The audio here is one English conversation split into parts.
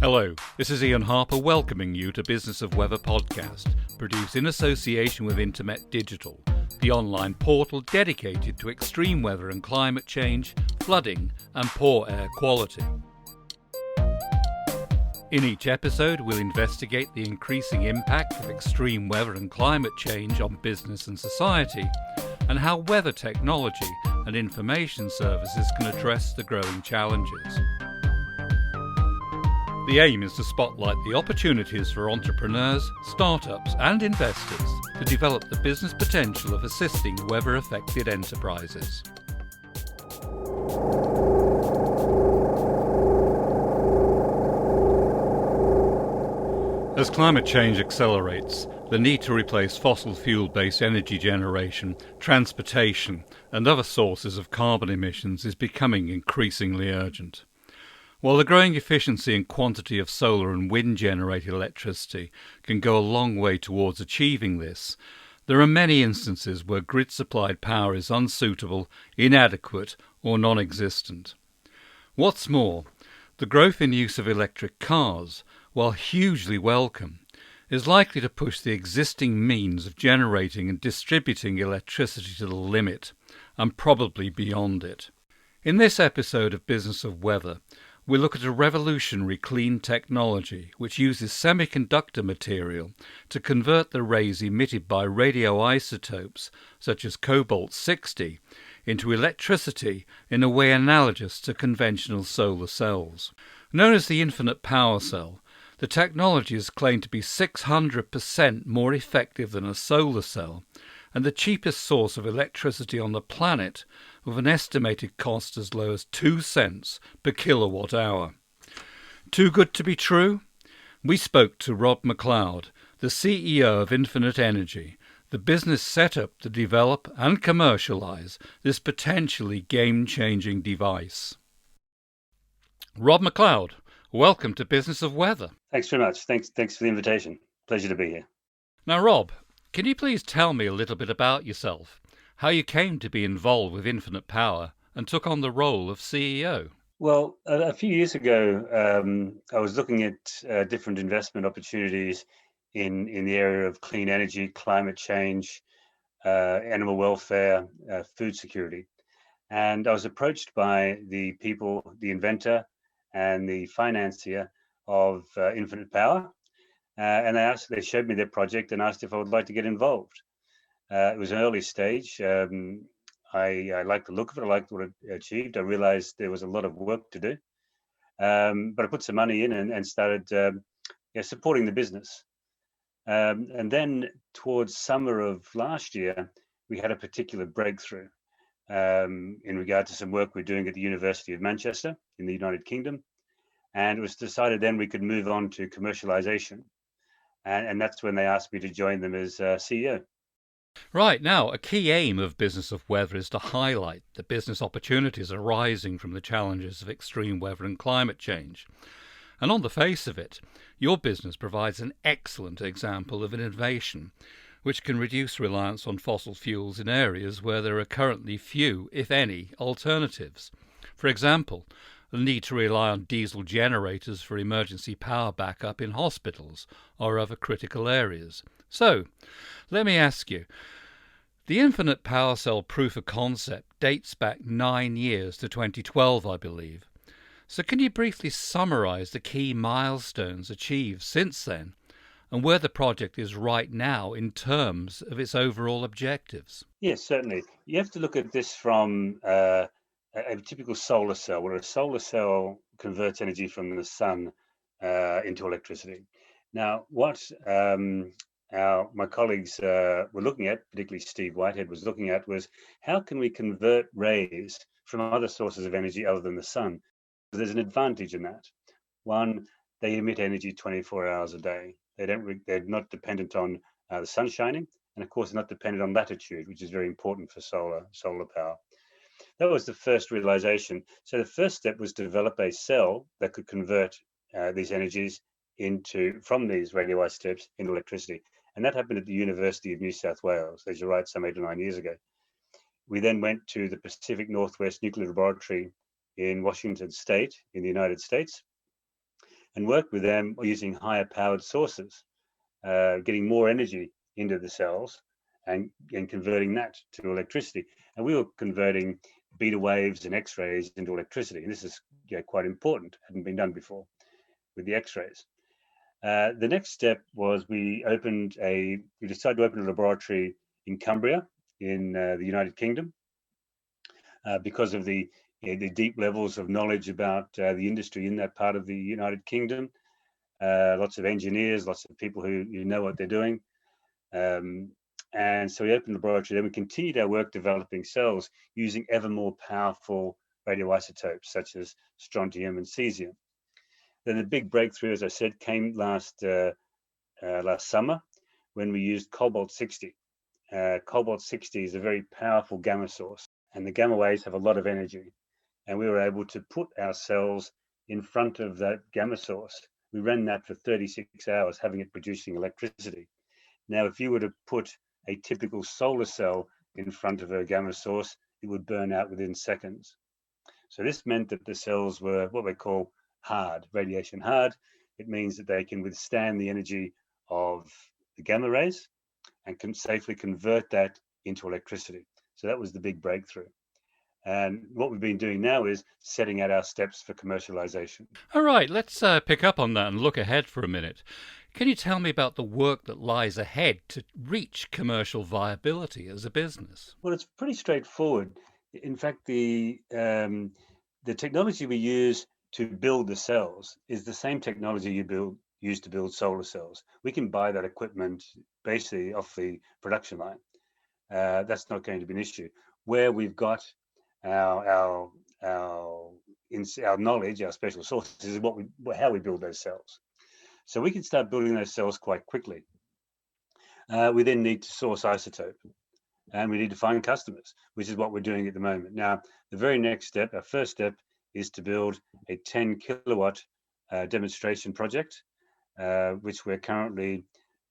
Hello, this is Ian Harper welcoming you to Business of Weather podcast, produced in association with Intermet Digital, the online portal dedicated to extreme weather and climate change, flooding and poor air quality. In each episode, we'll investigate the increasing impact of extreme weather and climate change on business and society, and how weather technology and information services can address the growing challenges. The aim is to spotlight the opportunities for entrepreneurs, startups and investors to develop the business potential of assisting weather-affected enterprises. As climate change accelerates, the need to replace fossil fuel-based energy generation, transportation and other sources of carbon emissions is becoming increasingly urgent. While the growing efficiency and quantity of solar and wind-generated electricity can go a long way towards achieving this, there are many instances where grid-supplied power is unsuitable, inadequate or non-existent. What's more, the growth in use of electric cars, while hugely welcome, is likely to push the existing means of generating and distributing electricity to the limit, and probably beyond it. In this episode of Business of Weather, we look at a revolutionary clean technology which uses semiconductor material to convert the rays emitted by radioisotopes such as cobalt-60 into electricity in a way analogous to conventional solar cells. Known as the infinite power cell, the technology is claimed to be 600% more effective than a solar cell and the cheapest source of electricity on the planet, with an estimated cost as low as 2 cents per kilowatt hour. Too good to be true? We spoke to Rob McLeod, the CEO of Infinite Energy, the business set up to develop and commercialise this potentially game-changing device. Rob McLeod, welcome to Business of Weather. Thanks very much. Thanks for the invitation. Pleasure to be here. Now, Rob, can you please tell me a little bit about yourself? How you came to be involved with Infinite Power and took on the role of CEO? Well, a few years ago, I was looking at different investment opportunities in the area of clean energy, climate change, animal welfare, food security. And I was approached by the people, the inventor and the financier of Infinite Power. And they showed me their project and asked if I would like to get involved. It was an early stage. I liked the look of it. I liked what it achieved. I realized there was a lot of work to do. But I put some money in and started supporting the business. And then towards summer of last year, we had a particular breakthrough in regard to some work we're doing at the University of Manchester in the United Kingdom. And it was decided then we could move on to commercialization. And that's when they asked me to join them as CEO. Right, now, a key aim of Business of Weather is to highlight the business opportunities arising from the challenges of extreme weather and climate change. And on the face of it, your business provides an excellent example of innovation which can reduce reliance on fossil fuels in areas where there are currently few, if any, alternatives. For example, the need to rely on diesel generators for emergency power backup in hospitals or other critical areas. So, let me ask you, the Infinite Power Cell proof of concept dates back 9 years to 2012, I believe. So can you briefly summarise the key milestones achieved since then and where the project is right now in terms of its overall objectives? Yes, certainly. You have to look at this from a typical solar cell, where a solar cell converts energy from the sun into electricity. Now, what my colleagues were looking at, particularly Steve Whitehead was looking at, was how can we convert rays from other sources of energy other than the sun? There's an advantage in that. One, they emit energy 24 hours a day. They're not dependent on the sun shining, and of course, they're not dependent on latitude, which is very important for solar power. That was the first realization. So the first step was to develop a cell that could convert these energies from these radioisotopes into electricity. And that happened at the University of New South Wales, as you're right, some 8 or 9 years ago. We then went to the Pacific Northwest Nuclear Laboratory in Washington State in the United States. and work with them using higher powered sources, getting more energy into the cells and converting that to electricity. And we were converting beta waves and X-rays into electricity. And this is quite important, hadn't been done before with the X-rays. The next step was we decided to open a laboratory in Cumbria in the United Kingdom because of the deep levels of knowledge about the industry in that part of the United Kingdom. Lots of engineers, lots of people who know what they're doing. And so we opened the laboratory. Then we continued our work developing cells using ever more powerful radioisotopes such as strontium and cesium. Then the big breakthrough, as I said, came last summer when we used cobalt-60. Cobalt-60 is a very powerful gamma source, and the gamma waves have a lot of energy. And we were able to put our cells in front of that gamma source. We ran that for 36 hours, having it producing electricity. Now, if you were to put a typical solar cell in front of a gamma source, it would burn out within seconds. So this meant that the cells were what we call hard, radiation hard. It means that they can withstand the energy of the gamma rays and can safely convert that into electricity. So that was the big breakthrough. And what we've been doing now is setting out our steps for commercialization. All right, let's pick up on that and look ahead for a minute. Can you tell me about the work that lies ahead to reach commercial viability as a business? Well, it's pretty straightforward. In fact, the technology we use to build the cells is the same technology you use to build solar cells. We can buy that equipment basically off the production line. That's not going to be an issue. Where we've got our knowledge, our special sources, is how we build those cells. So we can start building those cells quite quickly. We then need to source isotope, and we need to find customers, which is what we're doing at the moment. Now, the very next step, our first step, is to build a 10 kilowatt demonstration project, which we're currently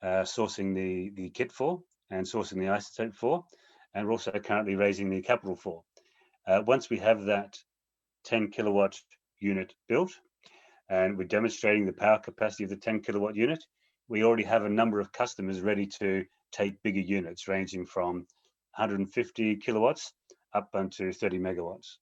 sourcing the kit for and sourcing the isotope for, and we're also currently raising the capital for. Once we have that 10 kilowatt unit built and we're demonstrating the power capacity of the 10 kilowatt unit, we already have a number of customers ready to take bigger units ranging from 150 kilowatts up onto 30 megawatts.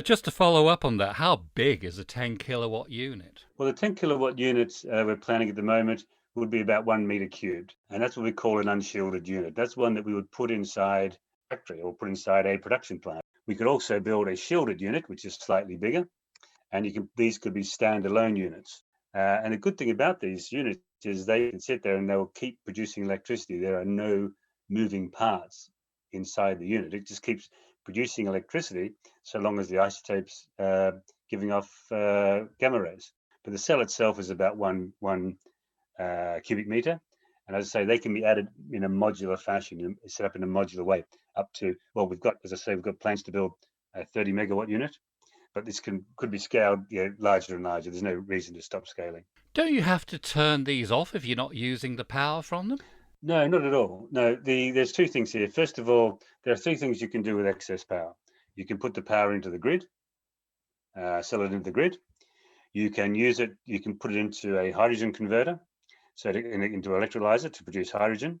Just to follow up on that, how big is a 10 kilowatt unit? Well, the 10 kilowatt units we're planning at the moment would be about 1 meter cubed, and that's what we call an unshielded unit. That's one that we would put inside a factory or put inside a production plant. We could also build a shielded unit, which is slightly bigger, and these could be standalone units. And the good thing about these units is they can sit there and they'll keep producing electricity. There are no moving parts inside the unit. It just keeps producing electricity so long as the isotope's giving off gamma rays. But the cell itself is about one cubic meter. And as I say, they can be added in a modular fashion, set up in a modular way up to, well, we've got plans to build a 30 megawatt unit, but this could be scaled larger and larger. There's no reason to stop scaling. Don't you have to turn these off if you're not using the power from them? No, not at all. No, there's two things here. First of all, there are three things you can do with excess power. You can put the power into the grid, sell it into the grid. You can use it. You can put it into a hydrogen converter, into an electrolyzer to produce hydrogen,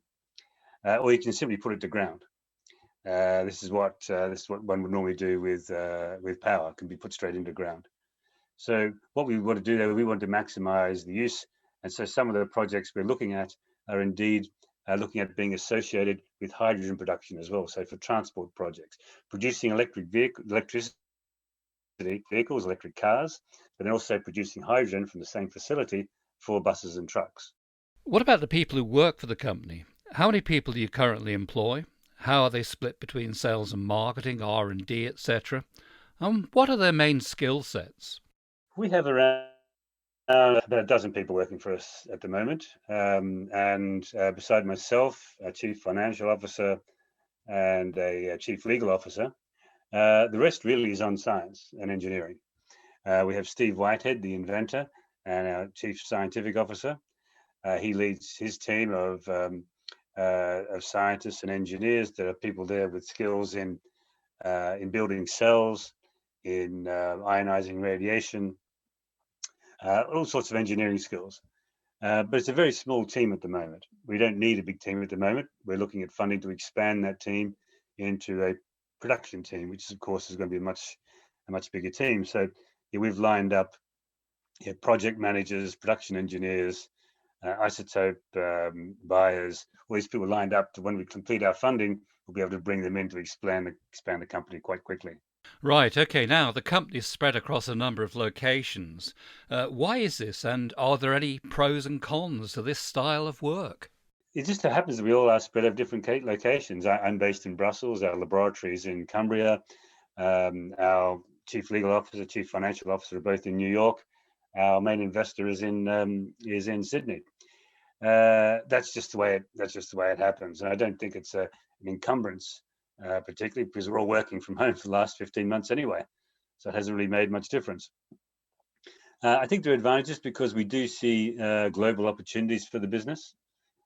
or you can simply put it to ground. This is what one would normally do with power. It can be put straight into ground. So what we want to do there, we want to maximize the use. And so some of the projects we're looking at are indeed looking at being associated with hydrogen production as well. So for transport projects, producing electric vehicles, electric cars, but then also producing hydrogen from the same facility for buses and trucks. What about the people who work for the company? How many people do you currently employ? How are they split between sales and marketing, R&D, etc.? And what are their main skill sets? We have around about a dozen people working for us at the moment, and beside myself, a chief financial officer and a chief legal officer, the rest really is on science and engineering. We have Steve Whitehead, the inventor, and our chief scientific officer. He leads his team of scientists and engineers that are people there with skills in building cells, in ionizing radiation, all sorts of engineering skills. But it's a very small team at the moment. We don't need a big team at the moment. We're looking at funding to expand that team into a production team, which of course is going to be a much bigger team. So yeah, we've lined up project managers, production engineers, isotope buyers, all these people lined up to, when we complete our funding, we'll be able to bring them in to expand the company quite quickly. Right, okay, now the company's spread across a number of locations. Why is this, and are there any pros and cons to this style of work? It just so happens that we all are spread over different locations. I'm based in Brussels, our laboratory is in Cumbria, our chief legal officer, chief financial officer are both in New York. Our main investor is in Sydney. That's just the way it happens, and I don't think it's an encumbrance, particularly because we're all working from home for the last 15 months anyway, so it hasn't really made much difference. I think there are advantages because we do see global opportunities for the business,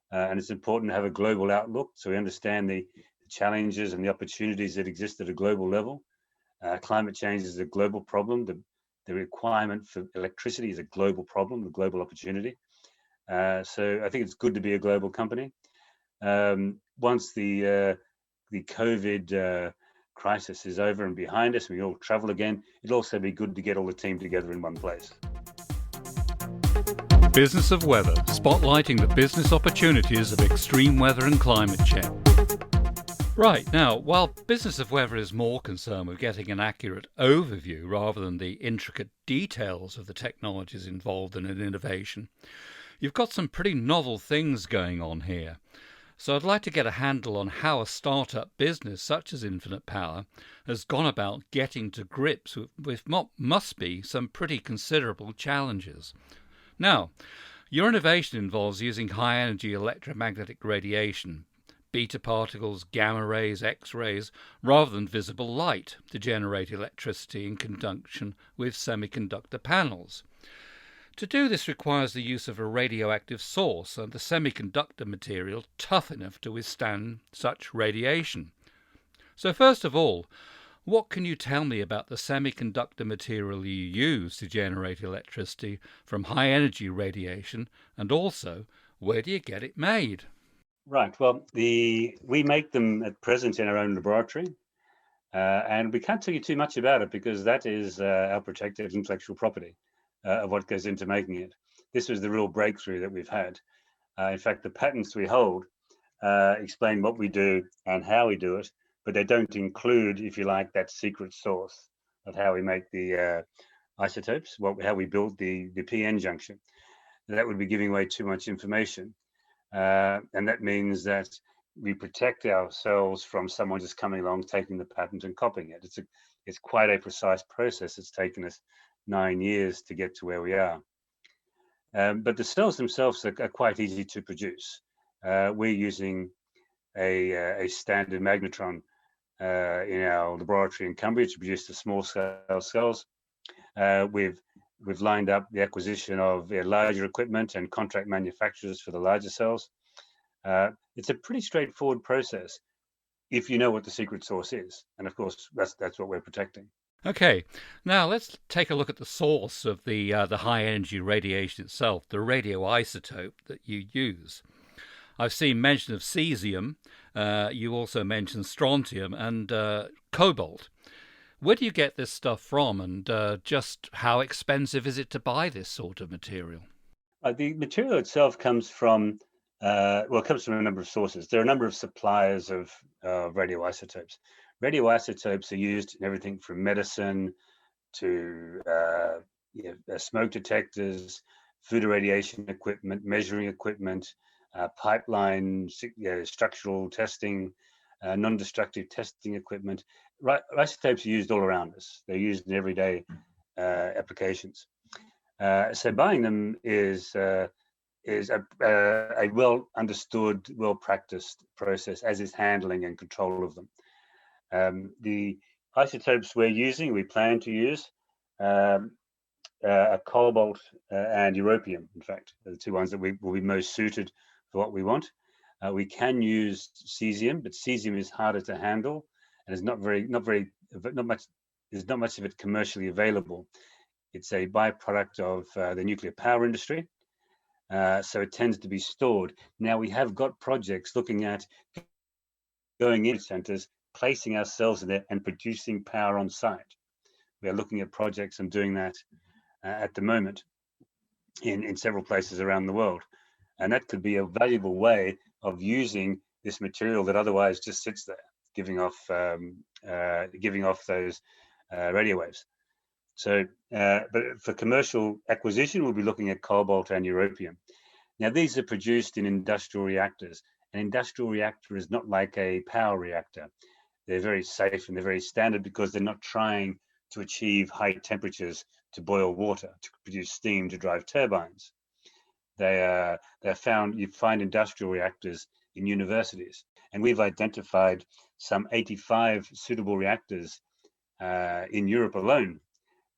and it's important to have a global outlook so we understand the challenges and the opportunities that exist at a global level. Climate change is a global problem. The requirement for electricity is a global problem, a global opportunity. So I think it's good to be a global company. Once the COVID crisis is over and behind us, we all travel again, it'll also be good to get all the team together in one place. Business of Weather, spotlighting the business opportunities of extreme weather and climate change. Right, now, while Business of Weather is more concerned with getting an accurate overview rather than the intricate details of the technologies involved in an innovation, you've got some pretty novel things going on here. So I'd like to get a handle on how a startup business such as Infinite Power has gone about getting to grips with what must be some pretty considerable challenges. Now, your innovation involves using high-energy electromagnetic radiation, beta particles, gamma rays, X-rays, rather than visible light to generate electricity in conjunction with semiconductor panels. To do this requires the use of a radioactive source and the semiconductor material tough enough to withstand such radiation. So first of all, what can you tell me about the semiconductor material you use to generate electricity from high-energy radiation, and also, where do you get it made? Right. Well, we make them at present in our own laboratory, and we can't tell you too much about it because that is our protected intellectual property of what goes into making it. This was the real breakthrough that we've had. In fact, the patents we hold explain what we do and how we do it, but they don't include, if you like, that secret sauce of how we make the isotopes, how we build the PN junction. That would be giving away too much information. And that means that we protect ourselves from someone just coming along, taking the patent and copying it. It's quite a precise process. It's taken us 9 years to get to where we are. But the cells themselves are quite easy to produce. We're using a standard magnetron in our laboratory in Cumbria to produce the small scale cells. We've lined up the acquisition of larger equipment and contract manufacturers for the larger cells. It's a pretty straightforward process if you know what the secret source is, and of course that's what we're protecting. Okay, now let's take a look at the source of the high-energy radiation itself, the radioisotope that you use. I've seen mention of cesium. You also mentioned strontium and cobalt. Where do you get this stuff from, and just how expensive is it to buy this sort of material? The material itself comes from a number of sources. There are a number of suppliers of radioisotopes. Radioisotopes are used in everything from medicine to smoke detectors, food irradiation equipment, measuring equipment, pipeline, structural testing, non-destructive testing equipment. Isotopes are used all around us. They're used in everyday applications. So buying them is a well understood, well practiced process, as is handling and control of them. The isotopes we plan to use, are cobalt and europium. In fact, are the two ones that will be most suited for what we want. We can use cesium, but cesium is harder to handle, and is not much of it commercially available. It's a byproduct of the nuclear power industry. So it tends to be stored. Now we have got projects looking at going in centres, placing ourselves in there and producing power on site. We are looking at projects and doing that at the moment in several places around the world. And that could be a valuable way of using this material that otherwise just sits there, giving off those radio waves. So, but for commercial acquisition, we'll be looking at cobalt and europium. Now, these are produced in industrial reactors. An industrial reactor is not like a power reactor. They're very safe and they're very standard because they're not trying to achieve high temperatures to boil water, to produce steam, to drive turbines. They're found, you find industrial reactors in universities. And we've identified some 85 suitable reactors in Europe alone,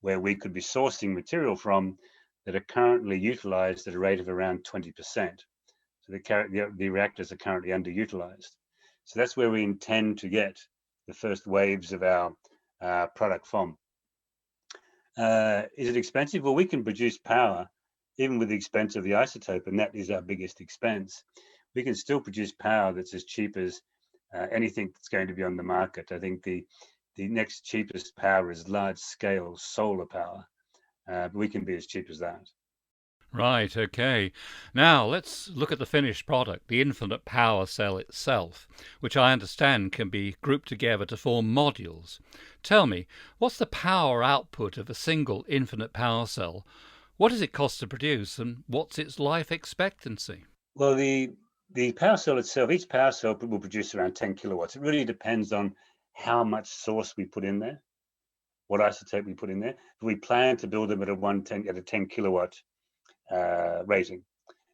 where we could be sourcing material from that are currently utilized at a rate of around 20%. So the reactors are currently underutilized. So that's where we intend to get the first waves of our product from. Is it expensive? Well, we can produce power even with the expense of the isotope, and that is our biggest expense. We can still produce power that's as cheap as anything that's going to be on the market. I think the next cheapest power is large-scale solar power. But we can be as cheap as that. Right, okay. Now let's look at the finished product, the infinite power cell itself, which I understand can be grouped together to form modules. Tell me, what's the power output of a single infinite power cell? What does it cost to produce, and what's its life expectancy? Well, the power cell itself, each power cell will produce around 10 kilowatts. It really depends on how much source we put in there, what isotope we put in there. We plan to build them at a 10 kilowatt rating,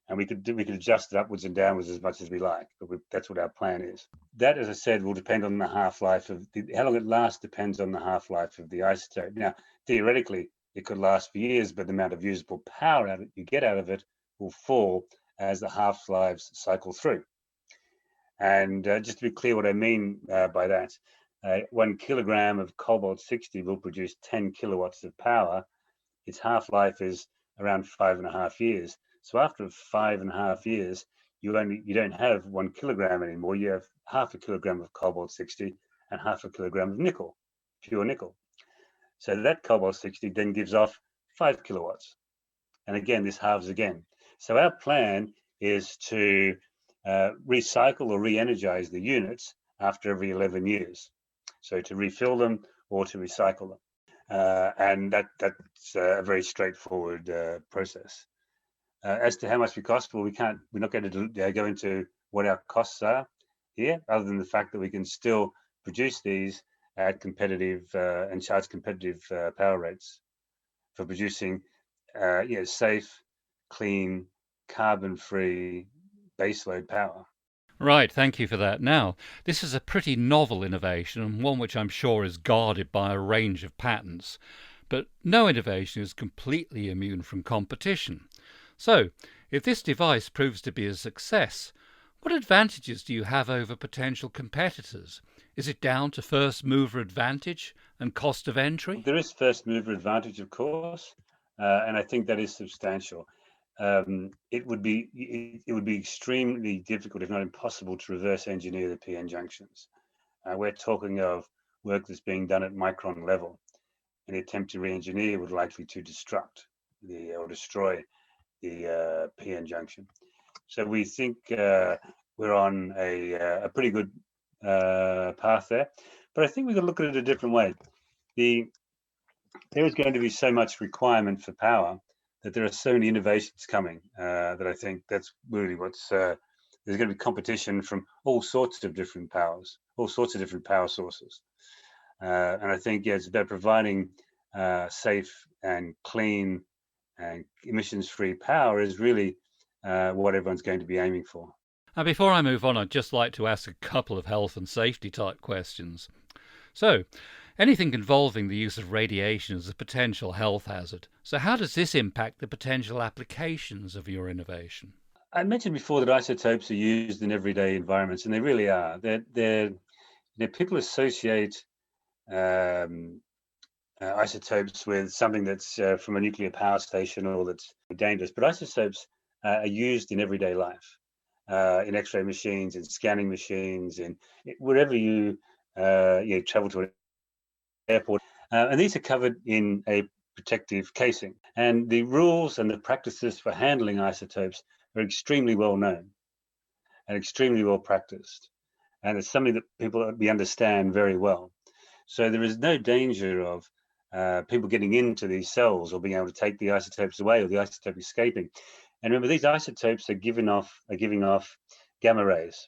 and we could adjust it upwards and downwards as much as we like, but that's what our plan is. That, as I said, will depend on the half-life of how long it lasts. Depends on the half-life of the isotope. Now, theoretically, it could last for years, but the amount of usable power you get out of it will fall as the half-lives cycle through. And just to be clear, what I mean by that, 1 kilogram of cobalt-60 will produce 10 kilowatts of power. Its half-life is around 5.5 years. So after 5.5 years, you don't have 1 kilogram anymore. You have half a kilogram of cobalt-60 and half a kilogram of nickel, pure nickel. So that cobalt-60 then gives off 5 kilowatts. And again, this halves again. So our plan is to recycle or re-energize the units after every 11 years. So to refill them or to recycle them. And that's a very straightforward process. As to how much we cost, well, we're not going to go into what our costs are here, other than the fact that we can still produce these at competitive and charge competitive power rates for producing safe, clean, carbon-free baseload power. Right, thank you for that. Now, this is a pretty novel innovation, and one which I'm sure is guarded by a range of patents. But no innovation is completely immune from competition. So, if this device proves to be a success, what advantages do you have over potential competitors? Is it down to first mover advantage and cost of entry? There is first mover advantage, of course, and I think that is substantial. It would be extremely difficult, if not impossible, to reverse engineer the PN junctions. We're talking of work that's being done at micron level. Any attempt to re-engineer would likely to destruct or destroy the PN junction. So we think we're on a pretty good path there. But I think we've got to look at it a different way. There is going to be so much requirement for power that there are so many innovations coming that I think that's really what's there's going to be competition from all sorts of different powers, all sorts of different power sources. And I think it's about providing safe and clean and emissions-free power is really what everyone's going to be aiming for. Now, before I move on, I'd just like to ask a couple of health and safety type questions. So, anything involving the use of radiation is a potential health hazard. So how does this impact the potential applications of your innovation? I mentioned before that isotopes are used in everyday environments, and they really are. People associate isotopes with something that's from a nuclear power station or that's dangerous. But isotopes are used in everyday life, in X-ray machines, in scanning machines, in wherever you travel to an airport. And these are covered in a protective casing. And the rules and the practices for handling isotopes are extremely well known and extremely well practiced. And it's something that we understand very well. So there is no danger of people getting into these cells or being able to take the isotopes away or the isotope escaping. And remember, these isotopes are giving off gamma rays.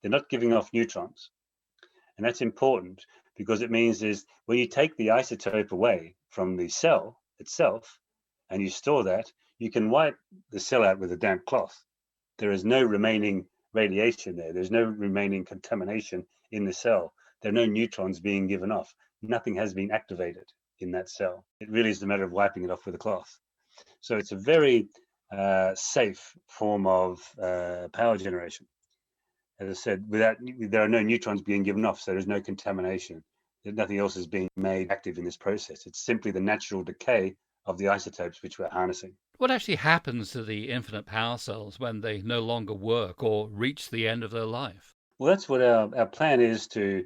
They're not giving off neutrons. And that's important because it means is when you take the isotope away from the cell itself and you store that, you can wipe the cell out with a damp cloth. There is no remaining radiation there. There's no remaining contamination in the cell. There are no neutrons being given off. Nothing has been activated in that cell. It really is a matter of wiping it off with a cloth. So it's a very safe form of power generation. As I said, there are no neutrons being given off, so there's no contamination. Nothing else is being made active in this process. It's simply the natural decay of the isotopes which we're harnessing. What actually happens to the infinite power cells when they no longer work or reach the end of their life? Well, that's what our plan is to,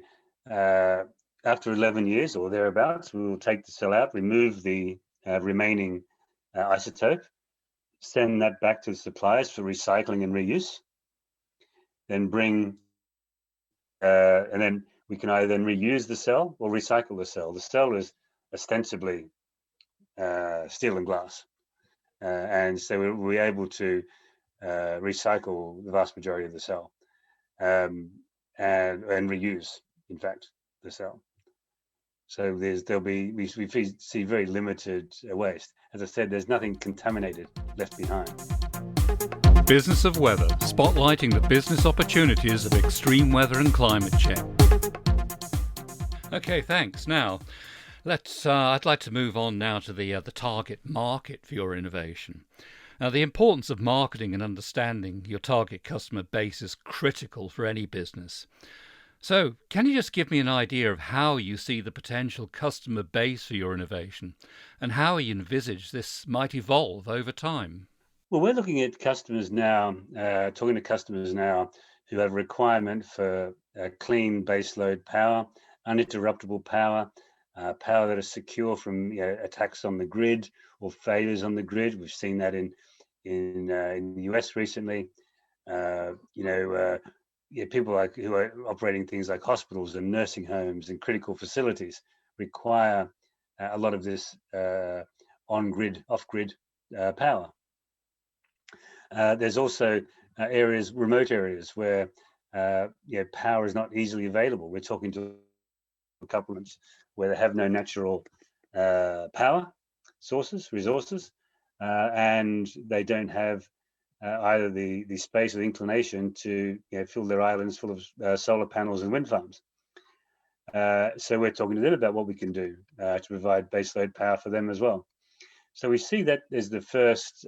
after 11 years or thereabouts, we will take the cell out, remove the remaining isotope, send that back to the suppliers for recycling and reuse, then and then we can either then reuse the cell or recycle the cell. The cell is ostensibly steel and glass. And so we're able to recycle the vast majority of the cell and reuse, in fact, the cell. So we see very limited waste. As I said, there's nothing contaminated left behind. Business of Weather, spotlighting the business opportunities of extreme weather and climate change. Okay, thanks. Now, I'd like to move on now to the target market for your innovation. Now, the importance of marketing and understanding your target customer base is critical for any business. So, can you just give me an idea of how you see the potential customer base for your innovation and how you envisage this might evolve over time? Well, we're looking at customers now, talking to customers now who have a requirement for clean baseload power, uninterruptible power, power that is secure from attacks on the grid or failures on the grid. We've seen that in the US recently. People who are operating things like hospitals and nursing homes and critical facilities require a lot of this on-grid, off-grid power. There's also remote areas where power is not easily available. We're talking to couplements where they have no natural power resources, and they don't have either the space or the inclination to fill their islands full of solar panels and wind farms. So we're talking a little about what we can do to provide baseload power for them as well. So we see that as the first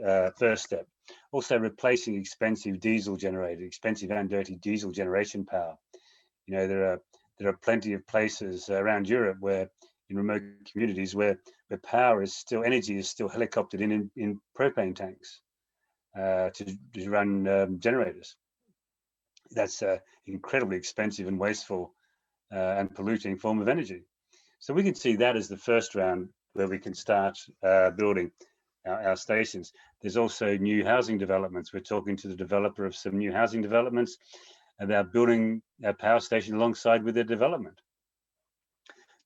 step. Also replacing expensive and dirty diesel generation power. There are plenty of places around Europe where, in remote communities, where energy is still helicoptered in propane tanks to run generators. That's an incredibly expensive and wasteful and polluting form of energy. So we can see that as the first round where we can start building our stations. There's also new housing developments. We're talking to the developer of some new housing developments about building a power station alongside with their development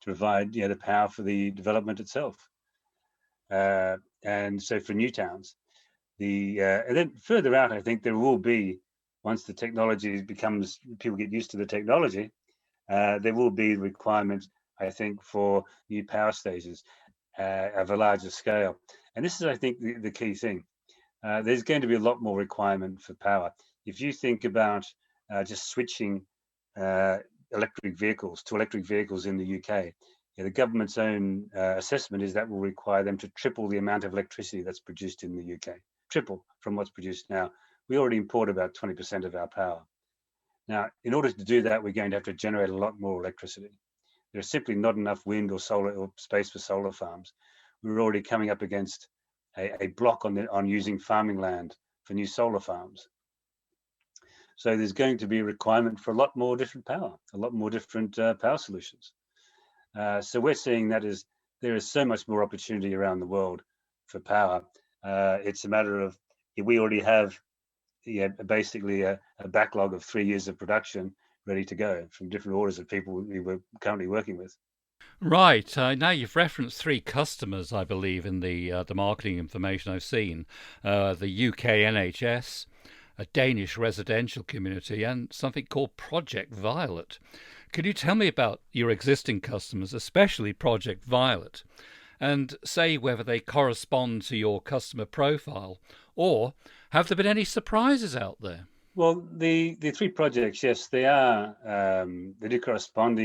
to provide the power for the development itself. And so for new towns, and then further out, I think there will be, once the technology people get used to the technology, there will be requirement, I think, for new power stations of a larger scale. And this is, I think, the key thing. There's going to be a lot more requirement for power. If you think about just switching electric vehicles to electric vehicles in the UK, the government's own assessment is that will require them to triple the amount of electricity that's produced in the UK, triple from what's produced now. We already import about 20% of our power. Now, in order to do that, we're going to have to generate a lot more electricity. There's simply not enough wind or solar or space for solar farms. We're already coming up against a block on using farming land for new solar farms. So there's going to be a requirement for a lot more different power, a lot more different power solutions. So we're seeing that as there is so much more opportunity around the world for power. It's a matter of, we already have basically a backlog of 3 years of production ready to go from different orders of people we were currently working with. Right. Now you've referenced three customers, I believe, in the marketing information I've seen: the UK NHS, a Danish residential community, and something called Project Violet. Could you tell me about your existing customers, especially Project Violet, and say whether they correspond to your customer profile, or have there been any surprises out there? Well, the three projects, yes, they are. They do correspond.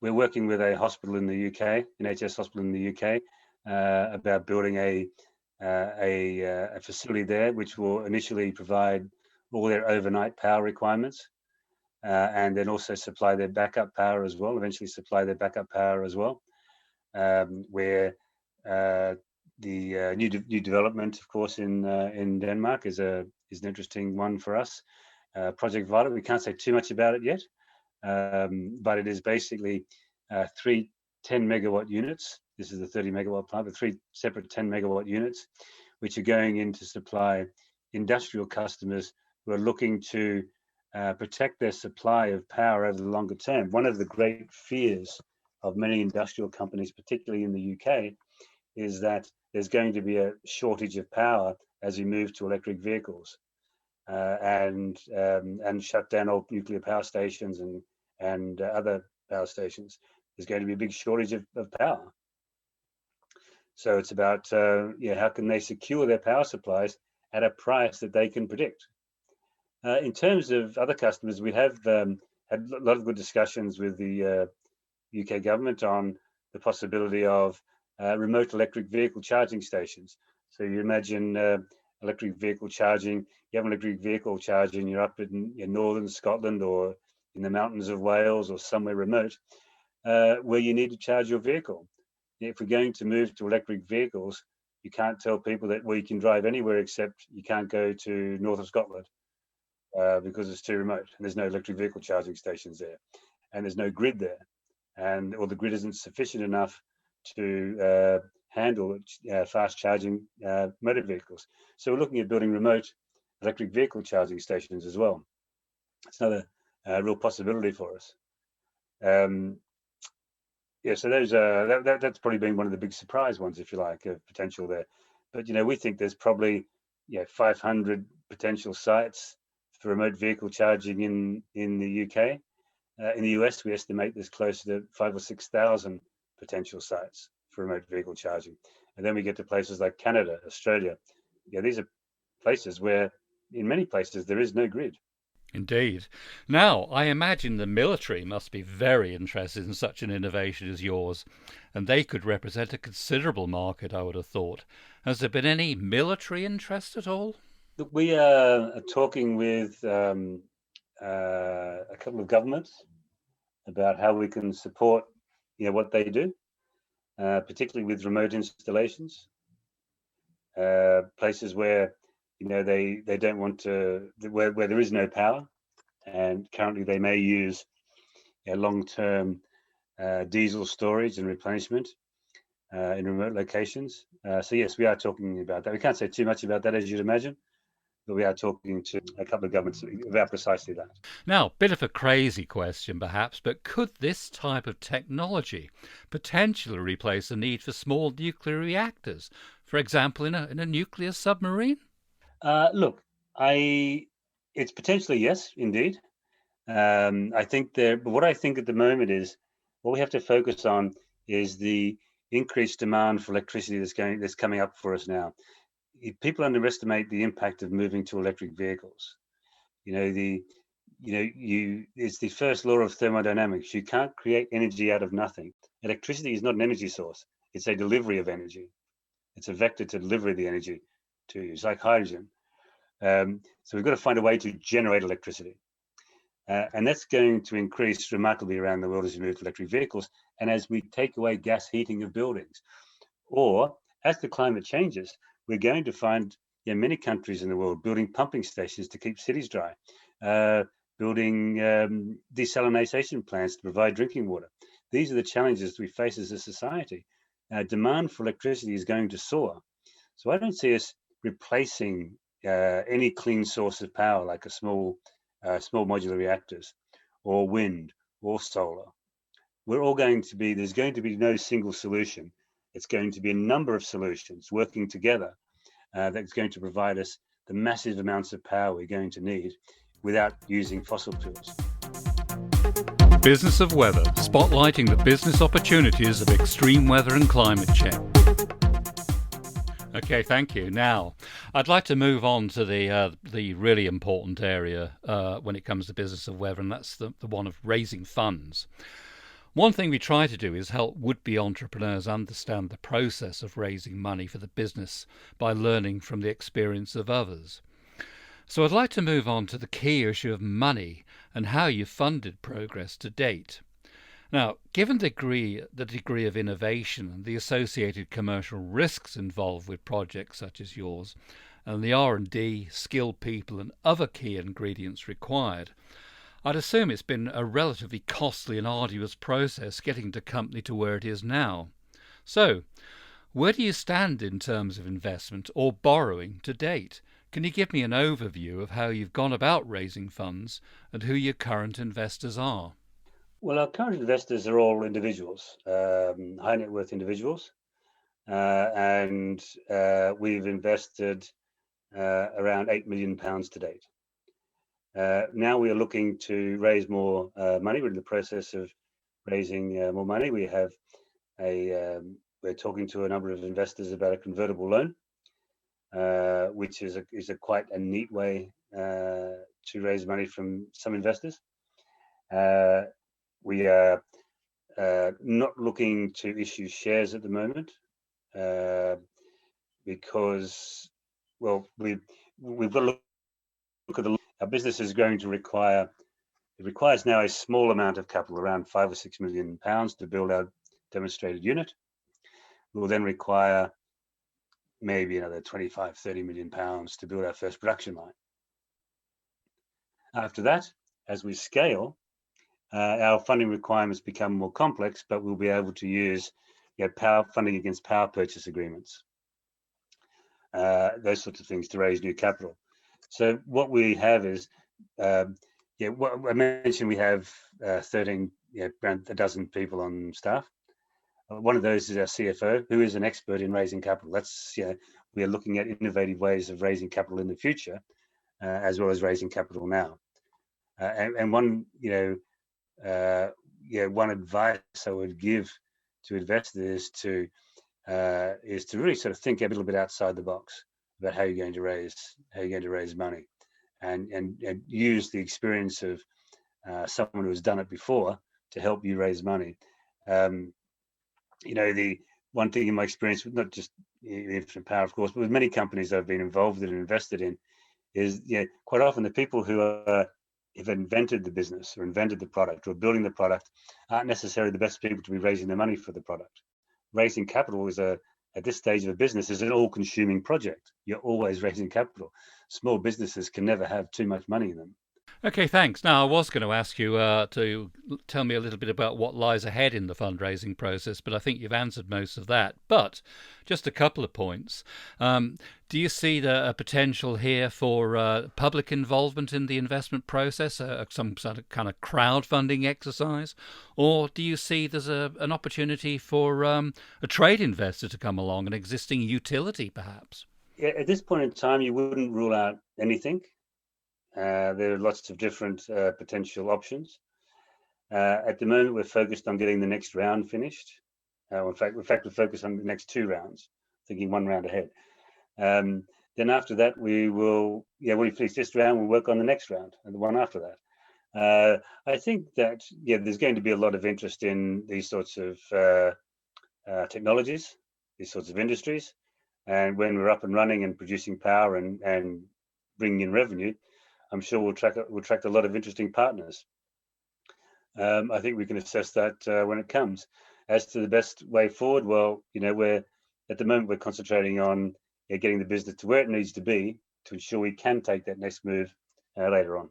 We're working with a hospital in the UK, NHS hospital in the UK, about building a facility there, which will initially provide all their overnight power requirements, and then also supply their backup power as well. Eventually, supply their backup power as well. Where the new development, of course, in Denmark is an interesting one for us. Project Violet, we can't say too much about it yet, but it is basically three 10 megawatt units. This is a 30 megawatt plant, but three separate 10 megawatt units, which are going in to supply industrial customers who are looking to protect their supply of power over the longer term. One of the great fears of many industrial companies, particularly in the UK, is that there's going to be a shortage of power as we move to electric vehicles, and shut down old nuclear power stations and other power stations. There's going to be a big shortage of power. So it's about how can they secure their power supplies at a price that they can predict. In terms of other customers, we have had a lot of good discussions with the UK government on the possibility of remote electric vehicle charging stations. So you imagine electric vehicle charging. You have an electric vehicle charging. You're up in northern Scotland or in the mountains of Wales or somewhere remote where you need to charge your vehicle. If we're going to move to electric vehicles, you can't tell people that, well, you can drive anywhere except you can't go to north of Scotland because it's too remote and there's no electric vehicle charging stations there, and there's no grid there, or the grid isn't sufficient enough to handle fast charging motor vehicles. So we're looking at building remote electric vehicle charging stations as well. It's another real possibility for us. So those that's probably been one of the big surprise ones, if you like, of potential there. But we think there's probably 500 potential sites for remote vehicle charging in the UK. In the US, we estimate there's close to 5,000 or 6,000 potential sites for remote vehicle charging. And then we get to places like Canada, Australia. These are places where, in many places, there is no grid. Indeed. Now, I imagine the military must be very interested in such an innovation as yours, and they could represent a considerable market, I would have thought. Has there been any military interest at all? We are talking with a couple of governments about how we can support what they do, particularly with remote installations, places where they don't want to, where there is no power, and currently they may use long-term diesel storage and replenishment in remote locations. So yes, we are talking about that. We can't say too much about that, as you'd imagine, but we are talking to a couple of governments about precisely that. Now, bit of a crazy question perhaps, but could this type of technology potentially replace the need for small nuclear reactors, for example, in a nuclear submarine? Look, it's potentially yes, indeed. I think but what I think at the moment is what we have to focus on is the increased demand for electricity that's coming up for us now. People underestimate the impact of moving to electric vehicles. It's the first law of thermodynamics. You can't create energy out of nothing. Electricity is not an energy source. It's a delivery of energy. It's a vector to deliver the energy to you. It's like hydrogen. So we've got to find a way to generate electricity. And that's going to increase remarkably around the world as we move to electric vehicles and as we take away gas heating of buildings. Or as the climate changes, we're going to find many countries in the world building pumping stations to keep cities dry, building desalination plants to provide drinking water. These are the challenges we face as a society. Demand for electricity is going to soar. So I don't see us replacing any clean source of power like a small modular reactors or wind or solar. We're all going to be, there's going to be no single solution. It's going to be a number of solutions working together that's going to provide us the massive amounts of power we're going to need without using fossil fuels. Business of Weather, spotlighting the business opportunities of extreme weather and climate change. Okay, thank you. Now, I'd like to move on to the really important area when it comes to business of weather, and that's the one of raising funds. One thing we try to do is help would-be entrepreneurs understand the process of raising money for the business by learning from the experience of others. So I'd like to move on to the key issue of money and how you've funded progress to date. Now, given the degree of innovation and the associated commercial risks involved with projects such as yours, and the R&D, skilled people and other key ingredients required, I'd assume it's been a relatively costly and arduous process getting the company to where it is now. So, where do you stand in terms of investment or borrowing to date? Can you give me an overview of how you've gone about raising funds and who your current investors are? Well, our current investors are all individuals, high net worth individuals, and we've invested around £8 million to date. Now we are looking to raise more money. We're in the process of raising more money. We're talking to a number of investors about a convertible loan, which is quite a neat way to raise money from some investors. We are not looking to issue shares at the moment because, well, we've got to look at our business is going to require. It requires now a small amount of capital, around £5 or £6 million, to build our demonstrated unit. We will then require maybe another £25-30 million to build our first production line. After that, as we scale, our funding requirements become more complex, but we'll be able to use power funding against power purchase agreements, those sorts of things to raise new capital. So what we have is, what I mentioned, we have 13, around a dozen people on staff. One of those is our CFO, who is an expert in raising capital. That's, we are looking at innovative ways of raising capital in the future, as well as raising capital now. And one, one advice I would give to investors is to really sort of think a little bit outside the box about how you're going to raise money, and use the experience of someone who has done it before to help you raise money. The one thing in my experience, not just Infinite Power, of course, but with many companies I've been involved in and invested in, is quite often the people who have invented the business or invented the product or building the product aren't necessarily the best people to be raising the money for the product. Raising capital is at this stage of a business is an all-consuming project. You're always raising capital. Small businesses can never have too much money in them. Okay, thanks. Now, I was going to ask you to tell me a little bit about what lies ahead in the fundraising process, but I think you've answered most of that. But just a couple of points. Do you see a potential here for public involvement in the investment process, some sort of kind of crowdfunding exercise? Or do you see there's an opportunity for a trade investor to come along, an existing utility perhaps? At this point in time, you wouldn't rule out anything. There are lots of different potential options. At the moment, we're focused on getting the next round finished. In fact, we're focused on the next 2 rounds, thinking 1 round ahead. Then after that, when we finish this round, we'll work on the next round and the one after that. I think that there's going to be a lot of interest in these sorts of technologies, these sorts of industries, and when we're up and running and producing power and bringing in revenue, I'm sure we'll attract a lot of interesting partners. I think we can assess that when it comes. As to the best way forward, well, we're at the moment we're concentrating on getting the business to where it needs to be to ensure we can take that next move later on.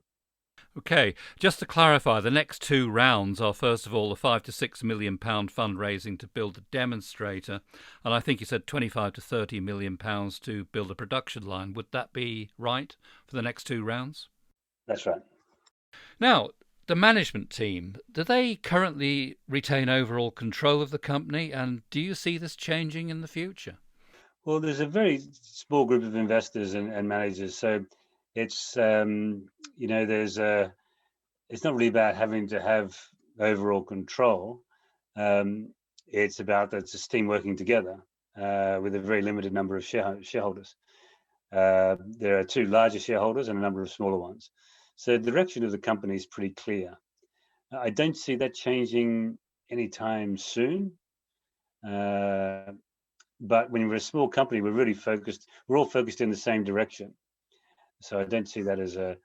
Okay, just to clarify, the next two rounds are first of all the £5 to £6 million fundraising to build a demonstrator, and I think you said £25 to £30 million to build a production line. Would that be right for the next two rounds? That's right. Now, the management team, do they currently retain overall control of the company, and do you see this changing in the future? Well, there's a very small group of investors and managers, so it's it's not really about having to have overall control. It's about the team working together with a very limited number of shareholders. There are two larger shareholders and a number of smaller ones. So the direction of the company is pretty clear. I don't see that changing anytime soon. But when we're a small company, we're really focused. We're all focused in the same direction. So I don't see that as an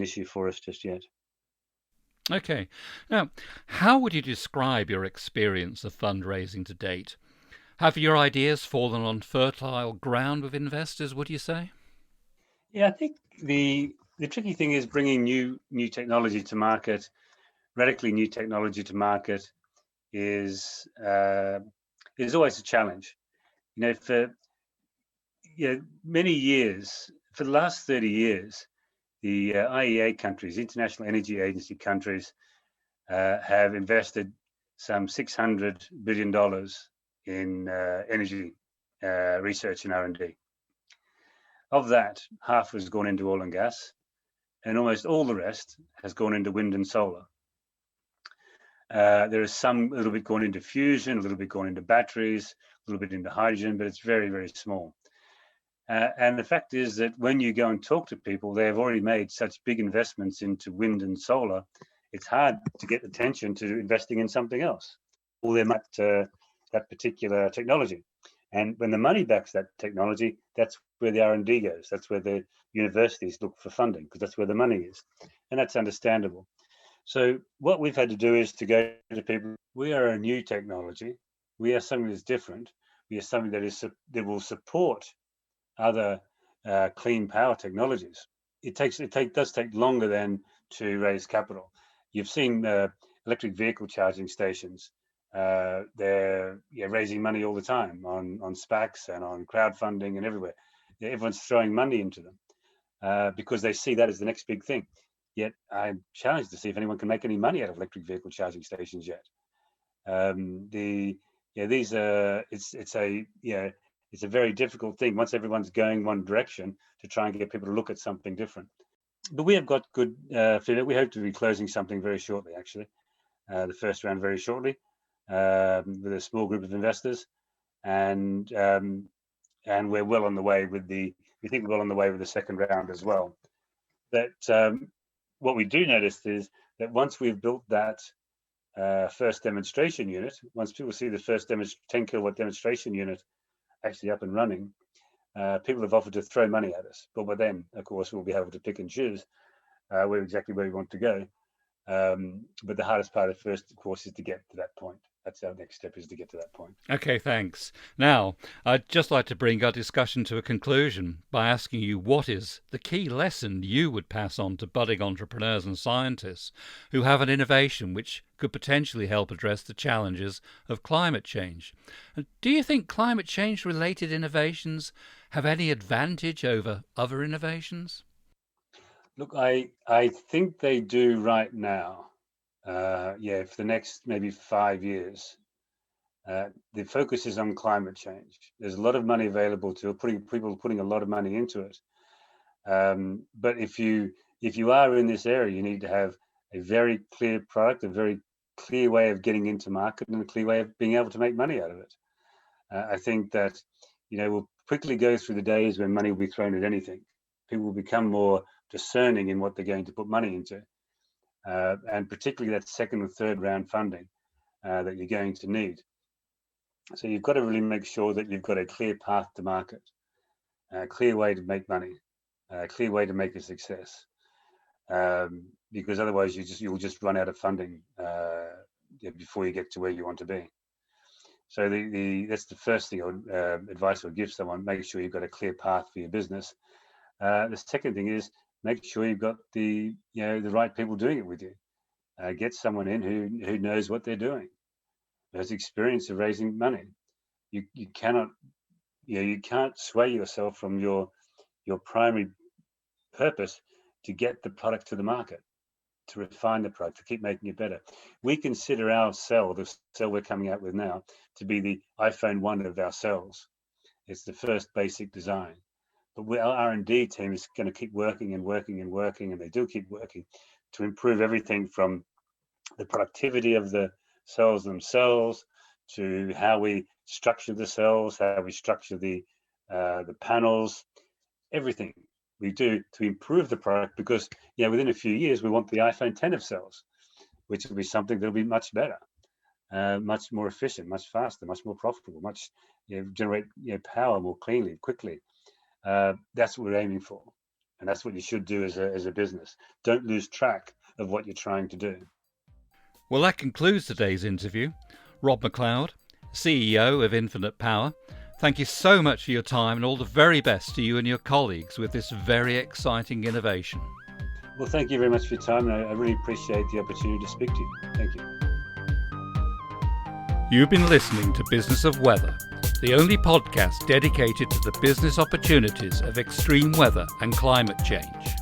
issue for us just yet. Okay. Now, how would you describe your experience of fundraising to date? Have your ideas fallen on fertile ground with investors, would you say? Yeah, I think the tricky thing is bringing new technology to market. Radically new technology to market is always a challenge. For many years, for the last 30 years, the IEA countries, International Energy Agency countries, have invested some $600 billion in energy research and R&D. Of that, half has gone into oil and gas, and almost all the rest has gone into wind and solar. There is a little bit gone into fusion, a little bit gone into batteries, a little bit into hydrogen, but it's very, very small. And the fact is that when you go and talk to people, they have already made such big investments into wind and solar, it's hard to get attention to investing in something else. Or they might that particular technology. And when the money backs that technology, that's where the R&D goes. That's where the universities look for funding, because that's where the money is. And that's understandable. So what we've had to do is to go to people, we are a new technology. We are something that's different. We are something that will support other clean power technologies. It does take longer than to raise capital. You've seen electric vehicle charging stations. They're raising money all the time on SPACs and on crowdfunding and everywhere. Everyone's throwing money into them because they see that as the next big thing. Yet I'm challenged to see if anyone can make any money out of electric vehicle charging stations yet. It's a very difficult thing once everyone's going one direction to try and get people to look at something different. But we have got good feedback. We hope to be closing something very shortly, actually, the first round very shortly, with a small group of investors, and we're well on the way with we think we're well on the way with the second round as well. That what we do notice is that once we've built that first demonstration unit, once people see the first 10 kilowatt demonstration unit actually up and running, people have offered to throw money at us. But then, of course, we'll be able to pick and choose where we want to go. But the hardest part at first, of course, is to get to that point. That's our next step, is to get to that point. Okay, thanks. Now, I'd just like to bring our discussion to a conclusion by asking you what is the key lesson you would pass on to budding entrepreneurs and scientists who have an innovation which could potentially help address the challenges of climate change. And do you think climate change related innovations have any advantage over other innovations? Look, I think they do right now. For the next maybe 5 years. The focus is on climate change. There's a lot of money available to people putting a lot of money into it. But if you are in this area, you need to have a very clear product, a very clear way of getting into market, and a clear way of being able to make money out of it. I think that we'll quickly go through the days when money will be thrown at anything. People will become more discerning in what they're going to put money into. And particularly that second or third round funding that you're going to need. So you've got to really make sure that you've got a clear path to market, a clear way to make money, a clear way to make a success. because otherwise you'll just run out of funding before you get to where you want to be. So that's the first thing advice I would give someone: make sure you've got a clear path for your business. The second thing is make sure you've got the right people doing it with you. Get someone in who knows what they're doing, who has experience of raising money. You cannot you can't sway yourself from your primary purpose to get the product to the market, to refine the product, to keep making it better. We consider our cell, the cell we're coming out with now, to be the iPhone 1 of our cells. It's the first basic design. But our R&D team is going to keep working and working and working, and they do keep working to improve everything from the productivity of the cells themselves to how we structure the cells, how we structure the panels, everything we do to improve the product, because within a few years we want the iPhone 10 of cells, which will be something that'll be much better, much more efficient, much faster, much more profitable, much generate power more cleanly, quickly. That's what we're aiming for, and that's what you should do as a business. Don't lose track of what you're trying to do. Well, that concludes today's interview. Rob McLeod, CEO of Infinite Power, thank you so much for your time, and all the very best to you and your colleagues with this very exciting innovation. Well, thank you very much for your time, and I really appreciate the opportunity to speak to you. Thank you. You've been listening to Business of Weather, the only podcast dedicated to the business opportunities of extreme weather and climate change.